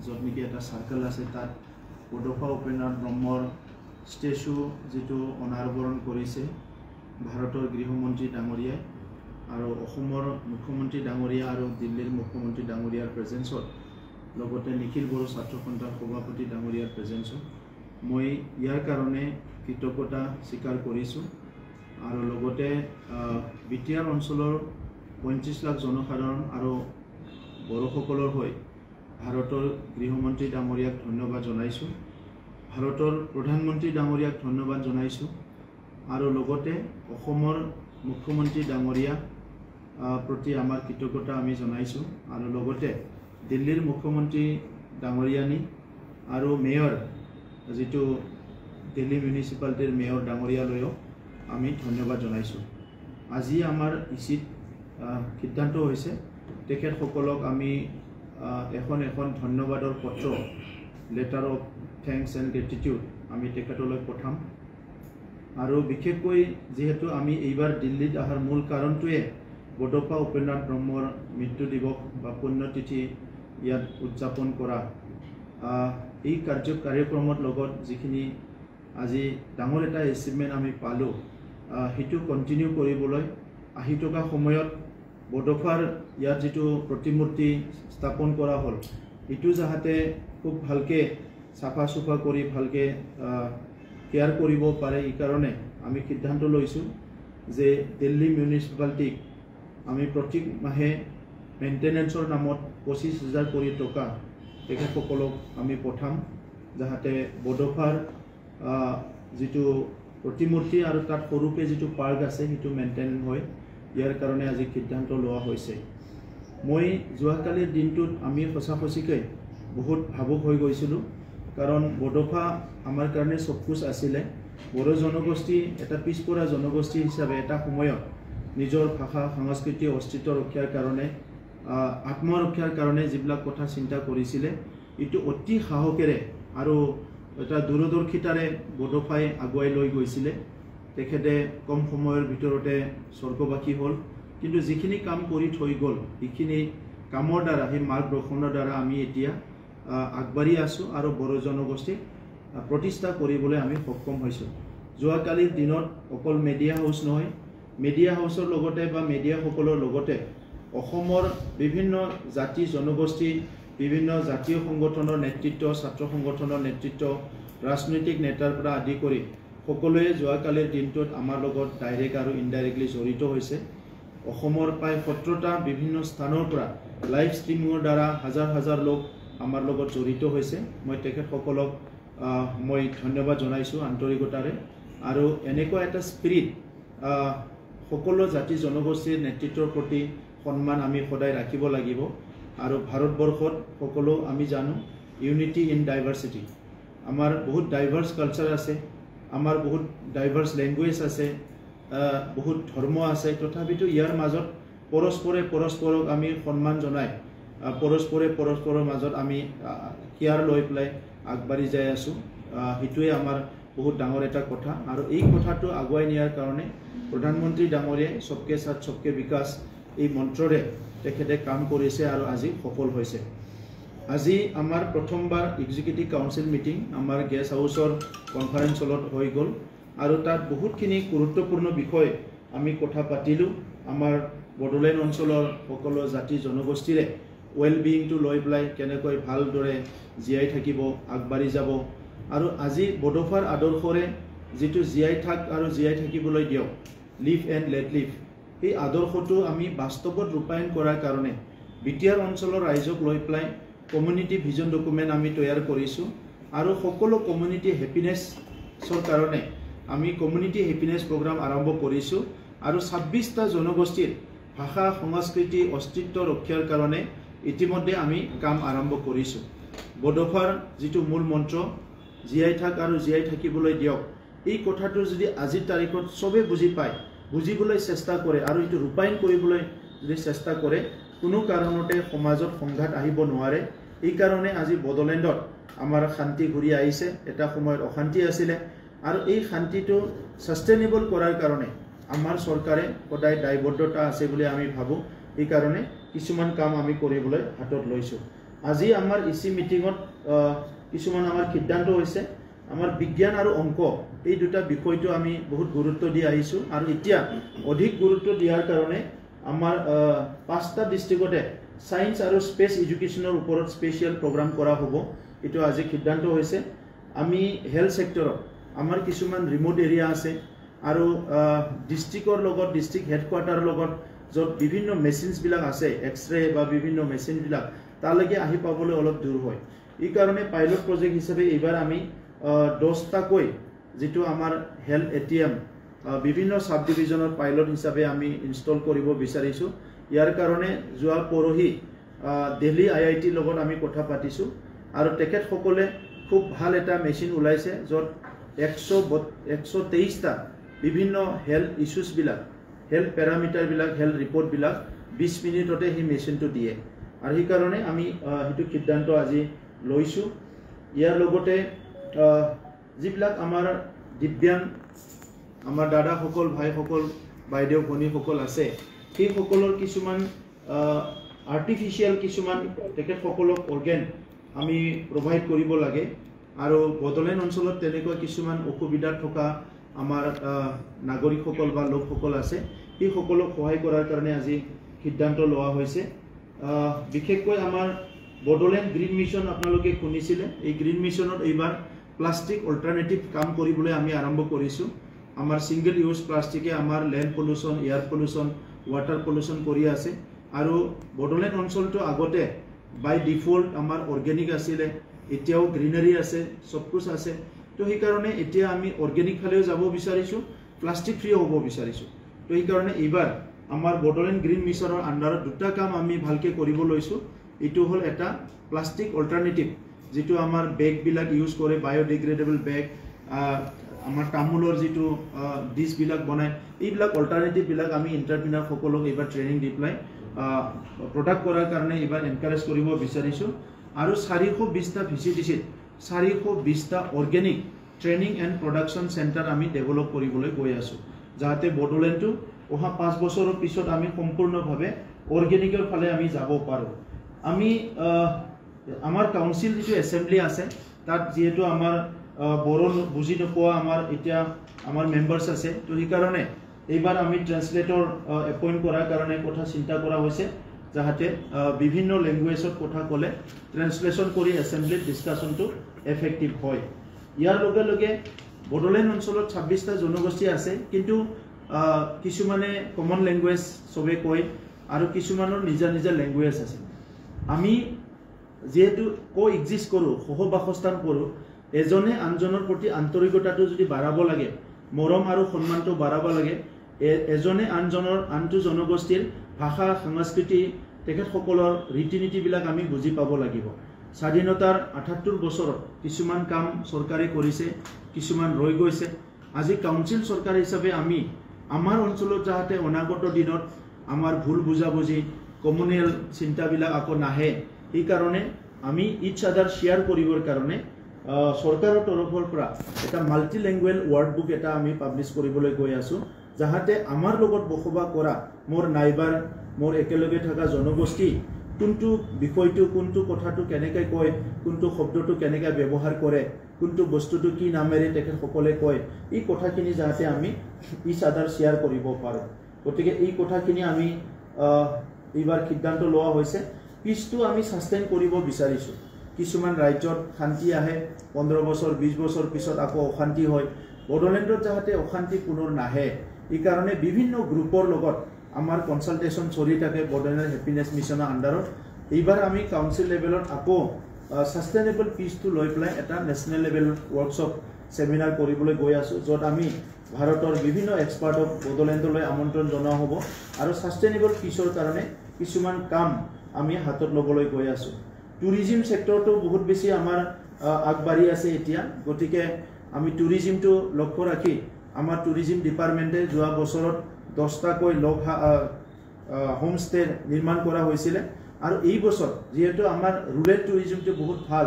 য'ত নেকি এটা সাৰ্কেল আছে তাত বডোফা উপেন্দ্ৰনাথ ব্ৰহ্মৰ ষ্টেচু যেটো অনাবৰণ কৰিছে ভাৰতৰ গৃহমন্ত্ৰী ডাঙৰীয়াই আৰু অসমৰ মুখ্যমন্ত্ৰী ডাঙৰীয়া আৰু দিল্লীৰ মুখ্যমন্ত্ৰী ডাঙৰীয়াৰ প্ৰেজেন্সত লগতে নিখিল বড়ো ছাত্ৰ সন্থাৰ সভাপতি ডাঙৰীয়াৰ প্ৰেজেন্সত মই ইয়াৰ কাৰণে কৃতজ্ঞতা স্বীকাৰ কৰিছোঁ আৰু লগতে বিটিআৰ অঞ্চলৰ 35 লাখ জনসাধাৰণ আৰু বড়োসকলৰ হৈ ভাৰতৰ গৃহমন্ত্ৰী ডাঙৰীয়াক ধন্যবাদ জনাইছোঁ ভাৰতৰ প্ৰধানমন্ত্ৰী ডাঙৰীয়াক ধন্যবাদ জনাইছোঁ আৰু লগতে অসমৰ মুখ্যমন্ত্ৰী ডাঙৰীয়া প্ৰতি আমাৰ কৃতজ্ঞতা আমি জনাইছোঁ আৰু লগতে দিল্লীৰ মুখ্যমন্ত্ৰী ডাঙৰীয়ানী আৰু মেয়ৰ যেটো দিল্লী মিউনিচিপালিটিৰ মেয়ৰ ডাঙৰীয়ালৈও আমি ধন্যবাদ জনাইছোঁ আজি আমাৰ ইচিত সিদ্ধান্ত হৈছে তেখেতসকলক আমি এখন ধন্যবাদৰ পত্ৰ letter of thanks and gratitude আমি তেখেতলৈ পঠাম আৰু বিশেষকৈ যেহেতু আমি এইবাৰ দিল্লীত অহাৰ মূল কাৰণটোৱে বডোফা উপেন্দ্ৰনাথ ব্ৰহ্মৰ মৃত্যু দিৱস বা পুণ্যতিথি ইয়াত উদযাপন কৰা এই কাৰ্যক্ৰমৰ লগত যিখিনি আজি ডাঙৰ এটা এচিভমেণ্ট আমি পালোঁ সেইটো কণ্টিনিউ কৰিবলৈ আহি থকা সময়ত বডোফাৰ ইয়াত যেটো প্ৰতিমূৰ্তি স্থাপন কৰা হ'ল এটো যাহাতে খুব ভালকে সাফা সুফা কৰি ভালকে কেয়াৰ কৰিব পাৰে এই কাৰণে আমি সিদ্ধান্ত লৈছোঁ যে দিল্লী মিউনিচিপালিটিক আমি প্ৰতি মাহে মেইনটেনেন্সৰ নামত 25,000 কোটি টকা তেখেতসকলক আমি পঠাম যাহাতে বডোফাৰ যেটো প্ৰতিমূৰ্তি আৰু তাত সৰুকে যেটো পাৰ্ক আছে সেইটো মেইনটেইন হয় ইয়াৰ কাৰণে আজি সিদ্ধান্ত লোৱা হৈছে মই যোৱাকালিৰ দিনটোত আমি সঁচাকৈ বহুত ভাবুক হৈ গৈছিলোঁ কাৰণ বডোফা আমাৰ কাৰণে সবকুছ আছিলে বড়ো জনগোষ্ঠী এটা পিছপৰা জনগোষ্ঠী হিচাপে এটা সময়ত নিজৰ ভাষা সংস্কৃতি অস্তিত্ব ৰক্ষাৰ কাৰণে আত্মৰক্ষাৰ কাৰণে যিবিলাক কথা চিন্তা কৰিছিলে এটো অতি সাহসেৰে আৰু এটা দূৰদৰ্শিতাৰে বডোফাই আগুৱাই লৈ গৈছিলে তেখেতে কম সময়ৰ ভিতৰতে স্বৰ্গবাসী হ'ল কিন্তু যিখিনি কাম কৰি থৈ গ'ল এইখিনি কামৰ দ্বাৰা সেই মাৰ্গদৰ্শনৰ দ্বাৰা আমি এতিয়া আগবাঢ়ি আছোঁ আৰু বড়ো জনগোষ্ঠীক প্ৰতিষ্ঠা কৰিবলৈ আমি সক্ষম হৈছোঁ যোৱাকালিৰ দিনত অকল মিডিয়া হাউচ নহয় মিডিয়া হাউচৰ লগতে বা মিডিয়াসকলৰ লগতে অসমৰ বিভিন্ন জাতি জনগোষ্ঠী বিভিন্ন জাতীয় সংগঠনৰ নেতৃত্ব ছাত্ৰ সংগঠনৰ নেতৃত্ব ৰাজনৈতিক নেতাৰ পৰা আদি কৰি সকলোৱে যোৱাকালিৰ দিনটোত আমাৰ লগত ডাইৰেক্ট আৰু ইনডাইৰেক্টলি জড়িত হৈছে অসমৰ প্ৰায় 17টা বিভিন্ন স্থানৰ পৰা লাইভ ষ্ট্ৰীমিঙৰ দ্বাৰা হাজাৰ লোক আমাৰ লগত জড়িত হৈছে মই তেখেতসকলক মই ধন্যবাদ জনাইছোঁ আন্তৰিকতাৰে আৰু এনেকুৱা এটা স্পিৰিট সকলো জাতি জনগোষ্ঠীৰ নেতৃত্বৰ প্ৰতি সন্মান আমি সদায় ৰাখিব লাগিব আৰু ভাৰতবৰ্ষত সকলো আমি জানো ইউনিটি ইন ডাইভাৰ্চিটি আমাৰ বহুত ডাইভাৰ্স কালচাৰ আছে আমাৰ বহুত ডাইভাৰ্স ল্যাঙ্গুৱেজ আছে বহুত ধৰ্ম আছে তথাপিতো ইয়াৰ মাজত পৰস্পৰক আমি সন্মান জনাই পৰস্পৰৰ মাজত আমি কেয়াৰ লৈ পেলাই আগবাঢ়ি যাই আছোঁ হেতুৱে আমাৰ বহুত ডাঙৰ এটা কথা আৰু এই কথাটো আগুৱাই নিয়াৰ কাৰণে প্ৰধানমন্ত্ৰী ডাঙৰীয়াই সবকে সাথ সবকে বিকাশ এই মন্ত্ৰৰে তেখেতে কাম কৰিছে আৰু আজি সফল হৈছে আজি আমাৰ প্ৰথমবাৰ এক্সিকিউটিভ কাউন্সিল মিটিং আমাৰ গেষ্ট হাউচৰ কনফাৰেন্স হলত হৈ গ'ল আৰু তাত বহুতখিনি গুৰুত্বপূৰ্ণ বিষয় আমি কথা পাতিলোঁ আমাৰ বড়োলেণ্ড অঞ্চলৰ সকলো জাতি জনগোষ্ঠীৰে ওয়েল বিইংটো লৈ পেলাই কেনেকৈ ভালদৰে জীয়াই থাকিব আগবাঢ়ি যাব আৰু আজি বডোফাৰ আদৰ্শৰে যেটো জীয়াই থাক আৰু জীয়াই থাকিবলৈ দিয়ক লিভ এণ্ড লেট লিভ এই আদৰ্শটো আমি বাস্তৱত ৰূপায়ণ কৰাৰ কাৰণে বিটিআৰ অঞ্চলৰ ৰাইজক লৈ পেলাই কমিউনিটি ভিজন ডকুমেণ্ট আমি তৈয়াৰ কৰিছোঁ আৰু সকলো কমিউনিটি হেপিনেছৰ কাৰণে আমি কমিউনিটি হেপিনেছ প্ৰগ্ৰাম আৰম্ভ কৰিছোঁ আৰু 26টা জনগোষ্ঠীৰ ভাষা সংস্কৃতি অস্তিত্ব ৰক্ষাৰ কাৰণে ইতিমধ্যে আমি কাম আৰম্ভ কৰিছোঁ বডোফাৰ যেটো মূল মন্ত্ৰ জীয়াই থাক আৰু জীয়াই থাকিবলৈ দিয়ক এই কথাটো যদি আজিৰ তাৰিখত সবে বুজি পায় বুজিবলৈ চেষ্টা কৰে আৰু এটো ৰূপায়ণ কৰিবলৈ যদি চেষ্টা কৰে কোনো কাৰণতে সমাজত সংঘাত আহিব নোৱাৰে এই কাৰণে আজি বড়োলেণ্ডত আমাৰ শান্তি ঘূৰি আহিছে এটা সময়ত অশান্তি আছিলে আৰু এই শান্তিটো সাস্টেইনেবল কৰাৰ কাৰণে আমাৰ চৰকাৰে সদায় দায়বদ্ধতা আছে বুলি আমি ভাবো এই কাৰণে কিছুমান কাম আমি কৰিবলৈ হাতত লৈছোঁ আজি আমাৰ ইসি মিটিঙত কিছুমান আমাৰ সিদ্ধান্ত হৈছে আমাৰ বিজ্ঞান আৰু অংক এই দুটা বিষয়টো আমি বহুত গুৰুত্ব দি আহিছো আৰু এতিয়া অধিক গুৰুত্ব দিয়াৰ কাৰণে আমাৰ 5টা ডিস্ট্ৰিক্টতে সায়েন্স আৰু স্পেস এডুকেশনৰ ওপৰত স্পেশাল প্ৰগ্ৰাম কৰা হ'ব এটো আজি সিদ্ধান্ত হৈছে আমি হেলথ সেক্টৰত আমাৰ কিছুমান ৰিমোট এৰিয়া আছে আৰু ডিস্ট্ৰিক্টৰ লগত ডিস্ট্ৰিক্ট হেডকোয়াৰ্টাৰৰ লগত যত বিভিন্ন মেচিনস বিলাক আছে এক্সৰে বা বিভিন্ন মেচিন বিলাক তালৈকে আহি পাবলৈ অলপ দূৰ হয় এই কাৰণে পাইলট প্ৰজেক্ট হিচাপে এবাৰ আমি 10টা কৈ যেটো আমাৰ হেলথ এটিএম বিভিন্ন সাব ডিভিজনৰ পাইলট হিচাপে আমি ইনষ্টল কৰিব বিচাৰিছো ইয়াৰ কাৰণে যোৱা পৰহি দিল্লী আইআইটি লগত আমি কথা পাতিছো আৰু তেখেত সকলে খুব ভাল এটা মেচিন উলাইছে যত 123টা বিভিন্ন হেলথ ইস্যুস বিলাক হেলথ প্যাৰামিটাৰ বিলাক হেলথ ৰিপৰ্ট বিলাক 20 মিনিটতে হি মেচিনটো দিয়ে আৰু এই কাৰণে আমি হেতু সিদ্ধান্ত আজি লৈছো ইয়াৰ লগতে যিবিলাক আমাৰ দিব্যাং আমাৰ দাদা সকল ভাই সকল বাইদেউ ভনী সকল আছে সেই সকলৰ কিছুমান আৰ্টিফিশিয়াল কিছুমান তেখেত সকলক অৰ্গান আমি প্ৰভাইড কৰিব লাগে আৰু বদলেন অঞ্চলত তেনেকৈ কিছুমান অসুবিধা থকা আমাৰ নাগৰিক সকল বা লোক সকল আছে এই সকলক সহায় কৰাৰ কাৰণে আজি সিদ্ধান্ত লোৱা হৈছে বিশেষকৈ আমাৰ বদলেন গ্ৰীণ মিশন আপোনালোকে শুনিছিলে এই গ্ৰীণ মিশনত এইবাৰ প্লাষ্টিক অল্টাৰনেটিভ কাম কৰিবলৈ আমি আৰম্ভ কৰিছো আমাৰ সিঙ্গল ইউজ প্লাষ্টিকে আমাৰ land pollution air pollution water pollution কৰি আছে আৰু বদলেন অঞ্চলটো আগতে বাই ডিফল্ট আমাৰ অৰ্গেনিক আছিল এতিয়াও গ্ৰীনাৰী আছে সব কিছু আছে তো এই কাৰণে এতিয়া আমি অৰ্গেনিক ফালেও যাব বিচাৰিছো প্লাষ্টিক ফ্ৰী হ'ব বিচাৰিছো তো এই কাৰণে এবাৰ আমাৰ বদলেন গ্ৰীণ মিশনৰ আন্ডাৰত দুটা কাম আমি ভালকে কৰিব লৈছো এটো হল এটা প্লাষ্টিক অল্টাৰনেটিভ যেটো আমাৰ বেগ বিলাক ইউজ কৰে বায়োডিগ্ৰেডেবল বেগ আমাৰ তামুলৰ যেটো ডিশ বিলাক বনায় এইবিলাক অল্টাৰনেটিভ বিলাক আমি এন্টাৰপ্ৰেনাৰ সকলক এবাৰ ট্ৰেনিং দি প্লাই প্ৰডাক্ট কৰাৰ কাৰণে এবাৰ এনকাৰেজ কৰিব বিচাৰিছো আৰু 420টা ভিচিডিসিত 420টা organic training and production centre আমি ডেভেলপ কৰিবলৈ গৈ আছো যাতে বডলেণ্ডটো অহা 5 বছৰৰ পিছত আমি সম্পূৰ্ণভাৱে অৰ্গেনিকৰ ফালে আমি যাব পাৰো আমি আমাৰ কাউন্সিল যেটো এসেম্বলি আছে তাত যেটো আমাৰ বড়ো বুজি নোপোৱা আমাৰ এতিয়া আমাৰ মেম্বাৰ্স আছে তো এই কাৰণে এইবাৰ আমি ট্ৰান্সলেটৰ এপইন্ট কৰাৰ কাৰণে কথা চিন্তা কৰা হৈছে যাতে বিভিন্ন ল্যাঙ্গুৱেজত কথা কলে ট্ৰান্সলেচন কৰি এসেম্বলিত ডিসকাশনটো এফেক্টিভ হয় ইয়াৰ লগে লগে বডলেণ্ড অঞ্চলত 26টা জনগোষ্ঠী আছে কিন্তু কিছুমানে কমন ল্যাঙ্গুৱেজ সবে কয় আৰু কিছুমানৰ নিজা নিজা ল্যাঙ্গুৱেজ আছে আমি যেহেতু কো এক্সিস্ট কৰো সহবাসস্থান কৰো এজনে আনজনৰ প্ৰতি আন্তৰিকতাটো যদি বাঢ়াব লাগে মৰম আৰু সন্মানটো বাঢ়াব লাগে এজনে আনজনৰ আনটো জনগোষ্ঠীৰ ভাষা সংস্কৃতি তেখেত সকলৰ ৰীতি-নীতি বিলাক আমি বুজি পাব লাগিব স্বাধীনতাৰ 78 বছৰত কিছুমান কাম চৰকাৰে কৰিছে কিছুমান ৰৈ গৈছে আজি কাউন্সিল চৰকাৰ হিচাপে আমি আমাৰ অঞ্চলত যাতে অনাগত দিনত আমাৰ ভুল বুজাবুজি কমিউনেল চিন্তাবিলাক আকৌ নাহে এই কাৰণে আমি ইচ আদাৰ শেয়াৰ কৰিবৰ কাৰণে সৰকাৰৰ তৰফৰ পৰা এটা মাল্টি ল্যাঙ্গুৱেজ ওয়াৰ্ড বুক এটা আমি পাবলিশ কৰিবলৈ গৈ আছো যাতে আমাৰ লগত বসবাস কৰা মোৰ নাইবাৰ মোৰ একেলগে থকা জনগোষ্ঠী কোনটো বিষয়টো কোনটো কথাটো কেনেকৈ কয় কোনটো শব্দটো কেনেকৈ ব্যৱহাৰ কৰে কোনটো বস্তুটো কি নামেৰে তেখেত সকলে কয় এই কথাখিনি যাতে আমি ইচ আদাৰ শেয়াৰ কৰিব পাৰো গতিকে এই কথাখিনি আমি এইবাৰ সিদ্ধান্ত লোৱা হৈছে পিছটো আমি সাস্টেইন কৰিব বিচাৰিছো কিছুমান ৰাজ্যত শান্তি আহে 15 বছৰ 20 বছৰ পিছত আকৌ অশান্তি হয় বডলেণ্ডত যাতে অশান্তি পুনৰ নাহে এই কাৰণে বিভিন্ন গ্ৰুপৰ লগত আমাৰ কনসালটেশন চলি থাকে বডলেণ্ড হ্যাপিনেস মিশনৰ আন্ডাৰত এইবাৰ আমি কাউন্সিল লেভেলত আকৌ সাস্টেইনেবল পিছটো লৈ প্লাই এটা নেশনাল লেভেল ওয়ার্কশপ সেমিনাৰ কৰিবলৈ গৈ আছো যত আমি ভাৰতৰ বিভিন্ন এক্সপাৰ্টক বডলেণ্ডলৈ আমন্ত্ৰণ জনোৱা হ'ব আৰু সাস্টেইনেবল পিছৰ কাৰণে কিছুমান কাম আমি হাতত লবলৈ গৈ আছো টুৰিজম সেক্টৰটো বহুত বেছি আমাৰ আগবাঢ়ি আছে এতিয়া গতিকে আমি টুৰিজমটো লক্ষ্য ৰাখি আমাৰ টুৰিজম ডিপাৰ্টমেন্টে যোৱা বছৰত 10টা কৈ লগ হোম ষ্টে নিৰ্মাণ কৰা হৈছিল আৰু এই বছৰ যেহেতু আমাৰ ৰুৰেল টুৰিজমটো বহুত ভাল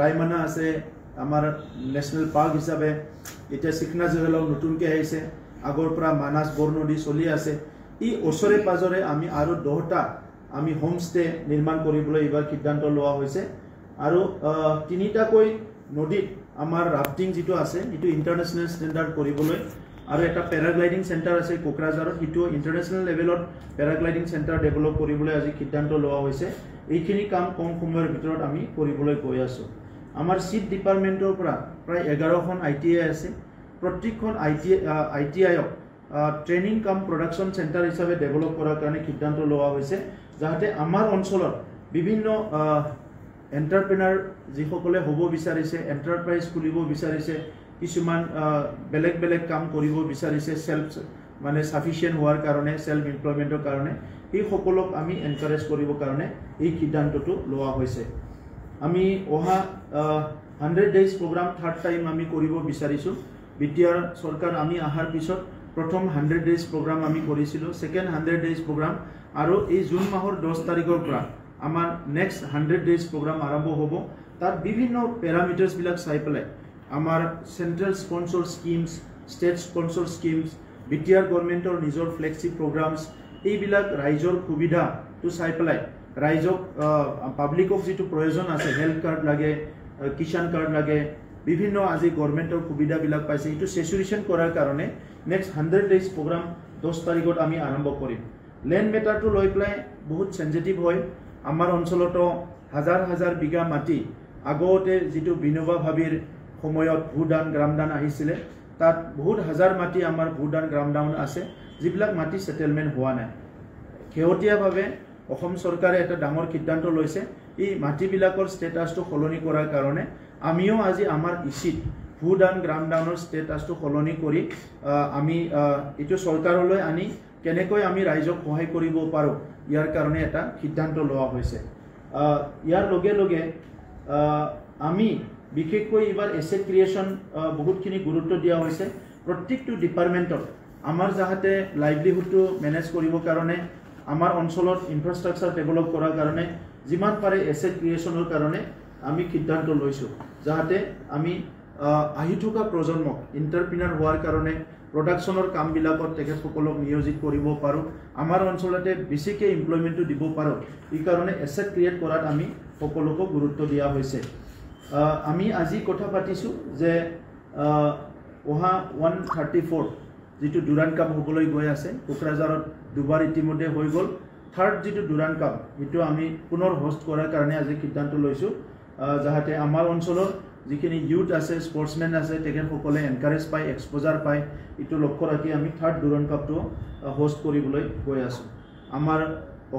ৰায়মানা আছে আমাৰ নেশনাল পাৰ্ক হিচাপে এতিয়া সিকনা জেগালক নতুনকৈ আহিছে আগৰ পৰা মানাস বৰনদী চলি আছে এই ওচৰে পাজৰে আমি আৰু 10টা আমি হোমষ্টে নিৰ্মাণ কৰিবলৈ এইবাৰ সিদ্ধান্ত লোৱা হৈছে আৰু তিনিটাকৈ নদীত আমাৰ ৰাফটিং যেটো আছে এটো ইন্টাৰনেশনাল স্ট্যান্ডাৰ্ড কৰিবলৈ আৰু এটা প্যাৰাগ্লাইডিং সেন্টাৰ আছে কোকৰাঝাৰত এটো ইন্টাৰনেশনাল লেভেলত প্যাৰাগ্লাইডিং সেন্টাৰ ডেভেলপ কৰিবলৈ আজি সিদ্ধান্ত লোৱা হৈছে এইখিনি কাম কম সময়ৰ ভিতৰত আমি কৰিবলৈ গৈ আছো আমাৰ সিট ডিপাৰ্টমেন্টৰ পৰা প্ৰায় 11খন আইটিআই আছে প্ৰত্যেকখন আইটিআই ট্ৰেইনিং কাম প্ৰডাকশন সেন্টাৰ হিচাপে ডেভেলপ কৰাৰ কাৰণে সিদ্ধান্ত লোৱা হৈছে যাতে আমাৰ অঞ্চলত বিভিন্ন এন্টাৰপ্ৰেনাৰ যিসকলে হ'ব বিচাৰিছে এন্টাৰপ্ৰাইজ খুলিব বিচাৰিছে কিছুমান বেলেগ বেলেগ কাম কৰিব বিচাৰিছে সেলফ মানে সাফিশিয়েন্ট হোৱাৰ কাৰণে সেলফ এমপ্লয়মেন্টৰ কাৰণে এই সকলক আমি এনকাৰেজ কৰিবৰ কাৰণে এই সিদ্ধান্তটো লোৱা হৈছে আমি অহা 100 ডেজ প্ৰগ্ৰাম থাৰ্ড টাইম আমি কৰিব বিচাৰিছো বিটিআৰ সৰকাৰ আমি আহাৰ পিছত প্ৰথম 100 ডেজ প্ৰগ্ৰাম আমি কৰিছিলো সেকেন্ড 100 ডেজ প্ৰগ্ৰাম আৰু এই জুন মাহৰ 10 তাৰিখৰ পৰা আমাৰ নেক্সট 100 ডেজ প্ৰগ্ৰাম আৰম্ভ হ'ব তাত বিভিন্ন প্যাৰামিটাৰস বিলাক চাই পেলাই আমাৰ central sponsor schemes state sponsor schemes BTR গভৰ্নমেন্টৰ নিজৰ ফ্লেগশিপ প্ৰগ্ৰামস এইবিলাক ৰাইজৰ সুবিধা তো চাই পেলাই ৰাইজক পাব্লিকক যেটো প্ৰয়োজন আছে হেল্থ কাৰ্ড লাগে কিষাণ কাৰ্ড লাগে বিভিন্ন আজি গভৰ্নমেন্টৰ সুবিধা বিলাক পাইছে এটো সেচুৰেশন কৰাৰ কাৰণে নেক্সট 100 ডেজ প্ৰগ্ৰাম 10 তাৰিখত আমি আৰম্ভ কৰিম ল্যান্ড মেটাৰটো লৈ পেলাই বহুত সেনজিটিভ হয় আমাৰ অঞ্চলতো হাজাৰ হাজাৰ বিঘা মাটি আগতে যেটো বিনোবা ভাবিৰ সময়ত ভূদান গ্ৰামদান আহিছিলে তাত বহুত হাজাৰ মাটি আমাৰ ভূদান গ্ৰামদান আছে যিবিলাক মাটি সেটেলমেন্ট হোৱা নাই খেওটিয়াভাৱে অসম চৰকাৰে এটা ডাঙৰ সিদ্ধান্ত লৈছে এই মাটি বিলাকৰ ষ্টেটাসটো সলনি কৰাৰ কাৰণে আমিও আজি আমাৰ ইচিত ভূদান গ্ৰামদানৰ ষ্টেটাসটো সলনি কৰি আমি এটো চৰকাৰলৈ আনি কেনেকৈ আমি ৰাইজক সহায় কৰিব পাৰো ইয়াৰ কাৰণে এটা সিদ্ধান্ত লোৱা হৈছে ইয়াৰ লগে লগে আমি বিশেষকৈ এবাৰ এসেট ক্ৰিয়েচন বহুতখিনি গুৰুত্ব দিয়া হৈছে প্ৰত্যেকটো ডিপাৰ্টমেন্টত আমাৰ যাহাতে লাইভলিহুডটো মেনেজ কৰিব কাৰণে আমাৰ অঞ্চলত ইনফ্ৰাষ্ট্ৰাকচাৰ ডেভেলপ কৰাৰ কাৰণে যিমান পাৰে এসেট ক্ৰিয়েচনৰ কাৰণে আমি সিদ্ধান্ত লৈছো যাহাতে আমি আহি থকা প্ৰজন্মক এন্টাৰপ্ৰেনাৰ হোৱাৰ কাৰণে প্ৰডাকশনৰ কাম বিলাকত তেখেতসকলক নিয়োজিত কৰিব পাৰো আমাৰ অঞ্চলতে বেছিকে এমপ্লয়মেন্টটো দিব পাৰো এই কাৰণে এসেট ক্ৰিয়েট কৰাত আমি সকলোকে গুৰুত্ব দিয়া হৈছে আমি আজি কথা পাতিছো যে ওহা 134 যেটো ডুৰান্ড কাপ হ'বলৈ গৈ আছে কোকৰাঝাৰত দুবাৰ ইতিমধ্যে হৈ গল থাৰ্ড যেটো ডুৰান্ড কাপ এটো আমি পুনৰ হোষ্ট কৰাৰ কাৰণে আজি সিদ্ধান্ত লৈছো যাহাতে আমাৰ অঞ্চলৰ যিখিনি ইউথ আছে স্পৰ্টসম্যান আছে তেখেতসকলে এনকাৰেজ পায় এক্সপোজাৰ পায় এটো লক্ষ্য ৰাখি আমি থাৰ্ড ডুৰান্ড কাপটো হোষ্ট কৰিবলৈ গৈ আছো আমাৰ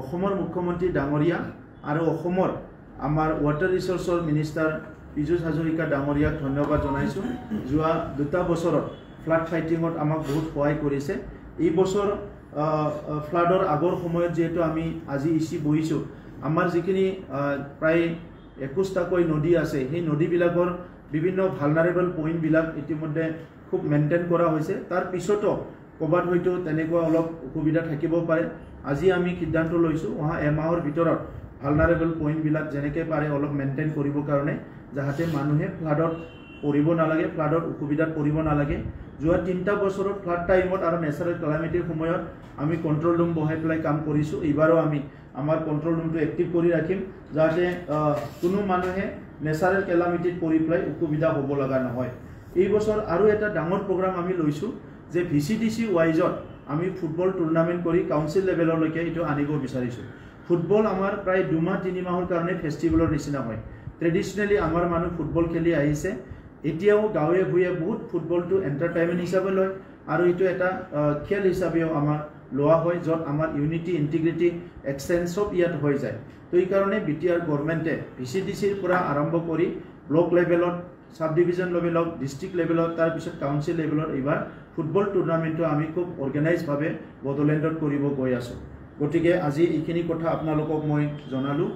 অসমৰ মুখ্যমন্ত্ৰী ডাঙৰীয়া আৰু অসমৰ আমাৰ ওয়াটাৰ ৰিসোৰ্সৰ মিনিষ্টাৰ পিজুষ হাজৰিকা ডাঙৰীয়াক ধন্যবাদ জনাইছো যোৱা দুটা বছৰত ফ্লাড ফাইটিংত আমাক বহুত সহায় কৰিছে এই বছৰ ফ্লাডৰ আগৰ সময়ত যেটো আমি আজি ইসি বহিছো আমাৰ যিখিনি প্ৰায় 21টাকৈ নদী আছে সেই নদীবিলাকৰ বিভিন্ন ভালনাৰেবল পইণ্ট বিলাক ইতিমধ্যে খুব মেইনটেইন কৰা হৈছে তাৰ পিছতো কবাত হয়তো তেনেকুৱা অলপ অসুবিধা থাকিব পাৰে আজি আমি সিদ্ধান্ত লৈছো ওহা এমাহৰ ভিতৰত ভালনাৰেবল পইণ্ট বিলাক যেনেকে পাৰে অলপ মেইনটেইন কৰিব কাৰণে যাহাতে মানুহে ফ্লাডত পৰিব নালাগে ফ্লাডত অসুবিধাত পৰিব নালাগে যোৱা 3টা বছৰত ফ্লাড টাইমত আৰু নেচাৰেল ক্লাইমেটিৰ সময়ত আমি কন্ট্ৰোল ৰুম বহাই পেলাই কাম কৰিছো এবাৰো আমি আমাৰ কন্ট্ৰোল ৰুমটো এক্টিভ কৰি ৰাখিম যাতে কোনো মানুহে নেচাৰেল ক্লাইমেটিত পৰি পেলাই অসুবিধা হ'ব লগা নহয় এই বছৰ আৰু এটা ডাঙৰ প্ৰগ্ৰাম আমি লৈছো যে ভিসিডিসি ওয়াইজত আমি ফুটবল টুৰ্নামেন্ট কৰি কাউন্সিল লেভেললৈকে এটো আনিব বিচাৰিছো ফুটবল আমাৰ প্ৰায় 2 মাহ 3 মাহৰ কাৰণে ফেষ্টিভেলৰ নিচিনা হয় ট্ৰেডিশনালি আমাৰ মানুহ ফুটবল খেলি আহিছে এতিয়াও গাঁৱে ভূঞে বহুত ফুটবলটো এন্টাৰটেইনমেন্ট হিচাপে লয় আৰু এটো এটা খেল হিচাপেও আমাৰ লোৱা হয় যত আমাৰ ইউনিটি ইন্টিগ্ৰিটি এক্সচেঞ্জ সব ইয়াত হৈ যায় তো এই কাৰণে বিটিআৰ গভৰ্নমেন্টে ভিসিডিসিৰ পৰা আৰম্ভ কৰি ব্লক লেভেলত সাব ডিভিজন লেভেলত ডিস্ট্ৰিক্ট লেভেলত তাৰ পিছত কাউন্সিল লেভেলত এবাৰ ফুটবল টুৰ্নামেন্টটো আমি খুব অৰ্গানাইজ ভাবে বডলেণ্ডত কৰিব গৈ আছো গতিকে আজি এইখিনি কথা আপোনালোকক মই জনালো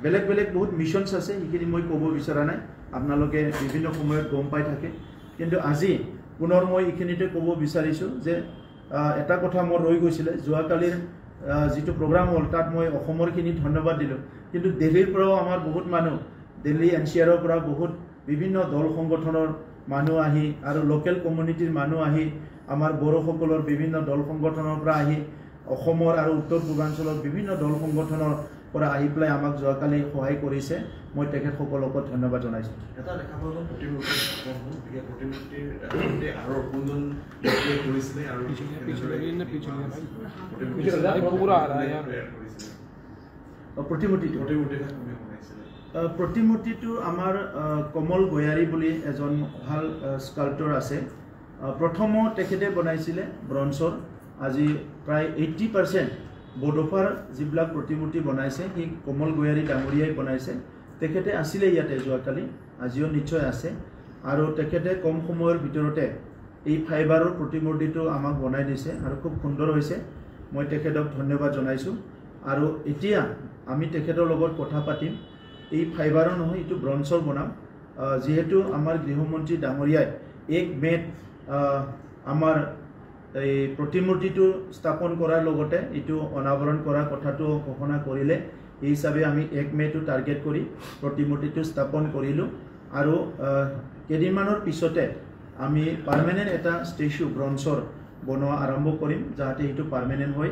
বেলেগ বেলেগ বহুত মিশনস আছে এইখিনি মই ক'ব বিচৰা নাই আপোনালোকে বিভিন্ন সময়ত গম পাই থাকে কিন্তু আজি পুনৰ মই এইখিনিতে ক'ব বিচাৰিছো যে এটা কথা মোৰ ৰৈ গৈছিল যোৱা কালিৰ যেটো প্ৰগ্ৰাম হল তাত মই অসমৰখিনি ধন্যবাদ দিলো কিন্তু দিল্লীৰ পৰাও আমাৰ বহুত মানুহ দিল্লী এনচিআৰৰ পৰা বহুত বিভিন্ন দল সংগঠনৰ মানুহ আহি আৰু লোকেল কমিউনিটিৰ মানুহ আহি আমাৰ বড়োসকলৰ বিভিন্ন দল সংগঠনৰ পৰা আহি অসমৰ আৰু উত্তৰ পূৰ্বাঞ্চলৰ বিভিন্ন দল সংগঠনৰ পৰা আহি পেলাই আমাক যোৱাকালি সহায় কৰিছে মই তেখেতসকলক ধন্যবাদ জনাইছোঁ এটা দেখা পাব প্ৰতিমূৰ্তি আৰু কোনজন কৰিছিলে আৰু প্ৰতিমূৰ্তিটো আমাৰ কমল গয়াৰী বুলি এজন ভাল স্কাল্পটৰ আছে প্ৰথমে তেখেতে বনাইছিলে ব্ৰঞ্জৰ আজি প্ৰায় 80% বডোফাৰ যিবিলাক প্ৰতিমূৰ্তি বনাইছে সেই কমল গয়াৰী ডাঙৰীয়াই বনাইছে তেখেতে আছিলে ইয়াতে যোৱাকালি আজিও নিশ্চয় আছে আৰু তেখেতে কম সময়ৰ ভিতৰতে এই ফাইবাৰৰ প্ৰতিমূৰ্তিটো আমাক বনাই দিছে আৰু খুব সুন্দৰ হৈছে মই তেখেতক ধন্যবাদ জনাইছোঁ আৰু এতিয়া আমি তেখেতৰ লগত কথা পাতিম এই ফাইবাৰৰ নহয় এইটো ব্ৰঞ্জৰ বনাম যেহেতু আমাৰ গৃহমন্ত্ৰী ডাঙৰীয়াই 1 মেত আমাৰ এই প্ৰতিমূৰ্তিটো স্থাপন কৰাৰ লগতে এইটো অনাবৰণ কৰাৰ কথাটো ঘোষণা কৰিলে এই হিচাপে আমি 1 মেটো টাৰ্গেট কৰি প্ৰতিমূৰ্তিটো স্থাপন কৰিলোঁ আৰু কেইদিনমানৰ পিছতে আমি পাৰ্মানেণ্ট এটা ষ্টেচু ব্ৰঞ্জৰ বনোৱা আৰম্ভ কৰিম যাতে এইটো পাৰ্মানেণ্ট হয়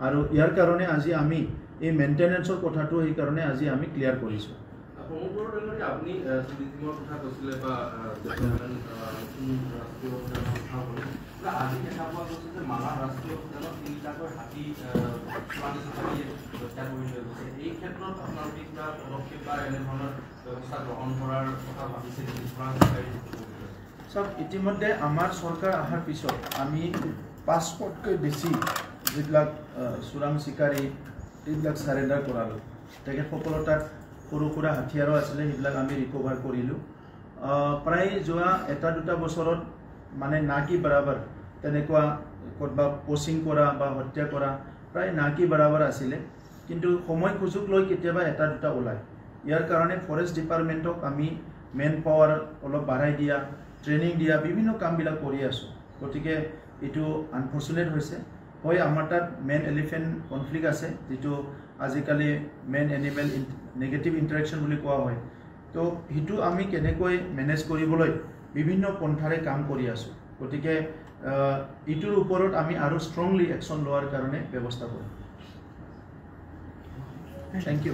আৰু ইয়াৰ কাৰণে আজি আমি এই মেইনটেনেন্সৰ কথাটো এই কাৰণে আজি আমি ক্লিয়াৰ কৰিছোঁ আপুনি কথা কৈছিলে বা আজি দেখা পোৱা গৈছে যে মালা ৰাষ্ট্ৰীয় উদ্যানত 3টাকৈ হাতী হত্যা কৰি লৈ গৈছে এই ক্ষেত্ৰত আপোনালোকে কিবা পদক্ষেপ বা এনেধৰণৰ ব্যৱস্থা গ্ৰহণ কৰাৰ কথা ভাবিছে সব ইতিমধ্যে আমাৰ চৰকাৰ অহাৰ পিছত আমি 500তকৈ বেছি যিবিলাক চোৰাং চিকাৰী এইবিলাক সাৰেণ্ডাৰ কৰালোঁ তেখেতসকলৰ তাত সৰু সুৰা হাতিয়াৰো আছিলে সেইবিলাক আমি ৰিকভাৰ কৰিলোঁ প্ৰায় যোৱা 1-2 বছৰত মানে নাকি বৰাবৰ তেনেকুৱা ক'ৰবা পচিং কৰা বা হত্যা কৰা প্ৰায় নাকি বৰাবৰ আছিলে কিন্তু সময় সুযোগ লৈ কেতিয়াবা 1-2 ওলায় ইয়াৰ কাৰণে ফৰেষ্ট ডিপাৰ্টমেণ্টক আমি মেন পাৱাৰ অলপ বঢ়াই দিয়া ট্ৰেইনিং দিয়া বিভিন্ন কামবিলাক কৰি আছোঁ গতিকে এইটো আনফৰ্চুনেট হৈছে হয় আমাৰ তাত মেন এলিফেণ্ট কনফ্লিক্ট আছে যিটো আজিকালি মেন এনিমেল নেগেটিভ ইণ্টাৰেকশ্যন বুলি কোৱা হয় তো সেইটো আমি কেনেকৈ মেনেজ কৰিবলৈ বিভিন্ন পন্থাৰে কাম কৰি আছোঁ গতিকে ইটোৰ ওপৰত আমি আৰু ষ্ট্ৰংলি একশ্যন লোৱাৰ কাৰণে ব্যৱস্থা কৰিম থেংক ইউ